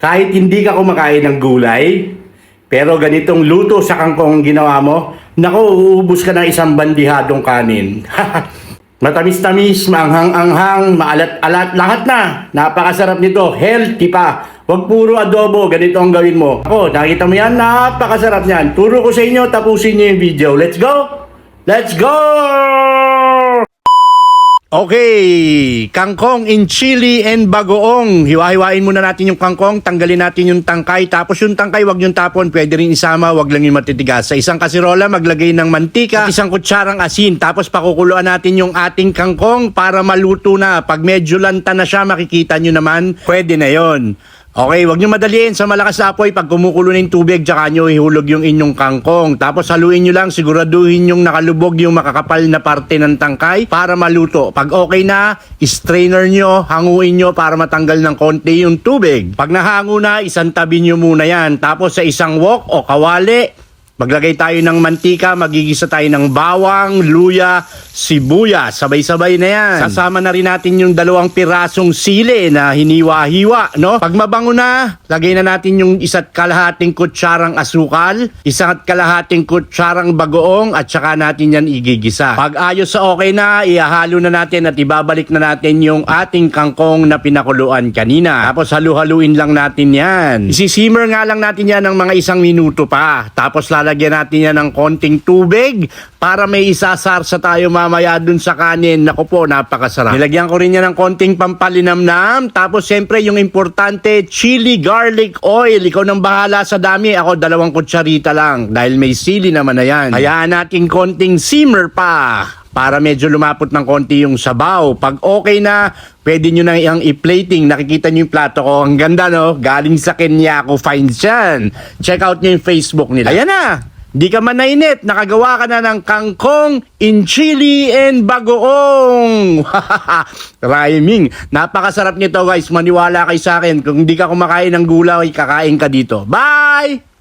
Kahit hindi ka kumakain ng gulay, pero ganitong luto sa kangkong ginawa mo, naku, uubos ka ng isang bandihadong kanin. Matamis-tamis, maanghang-anghang, maalat-alat, lahat na. Napakasarap nito, healthy pa. Huwag puro adobo, ganito ang gawin mo. Ako, nakita mo yan, napakasarap niyan. Turo ko sa inyo, tapusin niyo yung video. Let's go! Let's go! Okay, kangkong in chili and bagoong. Hiwa-hiwain muna natin yung kangkong, tanggalin natin yung tangkay, tapos yung tangkay wag yung tapon, pwede rin isama, wag lang yung matitigas. Sa isang kasirola, maglagay ng mantika at isang kutsarang asin, tapos pakukuluan natin yung ating kangkong para maluto na. Pag medyo lanta na siya, makikita nyo naman, pwede na yon. Okay, wag nyo madaliin sa malakas na apoy. Pag kumukulo na yung tubig, tsaka nyo ihulog yung inyong kangkong. Tapos haluin nyo lang, siguraduhin yung nakalubog yung makakapal na parte ng tangkay para maluto. Pag okay na, strainer nyo, hanguin nyo para matanggal ng konti yung tubig. Pag nahango na, isang tabi nyo muna yan. Tapos sa isang wok o kawali, maglagay tayo ng mantika, magigisa tayo ng bawang, luya, sibuyas. Sabay-sabay na yan. Sasama na rin natin yung 2 pirasong sili na hiniwa-hiwa, no? Pag mabango na, lagay na natin yung 1 kalahating kutsarang asukal, 1 kalahating kutsarang bagoong, at saka natin yan igigisa. Pag ayos sa okay na, ihahalo na natin at ibabalik na natin yung ating kangkong na pinakuluan kanina. Tapos halu-haluin lang natin yan. Isisimmer nga lang natin yan ng mga 1 minuto pa. Tapos lalagyan natin yan ng konting tubig para may isasarsa tayo mamaya dun sa kanin. Naku po, napakasarap. Nilagyan ko rin yan ng konting pampalinamnam. Tapos siyempre yung importante, chili garlic oil. Ikaw nang bahala sa dami. Ako 2 kutsarita lang dahil may sili naman na yan. Hayaan natin konting simmer pa para medyo lumapot ng konti yung sabaw. Pag okay na, pwede nyo na yung i-plating. Nakikita nyo yung plato ko. Ang ganda, no? Galing sa Kenya ako finds yan. Check out nyo yung Facebook nila. Ayan na! Di ka man nainit, nakagawa ka na ng kangkong in chili and bagoong. Rhyming. Napakasarap nito guys. Maniwala kayo sa akin. Kung hindi ka kumakain ng gulay, kakain ka dito. Bye!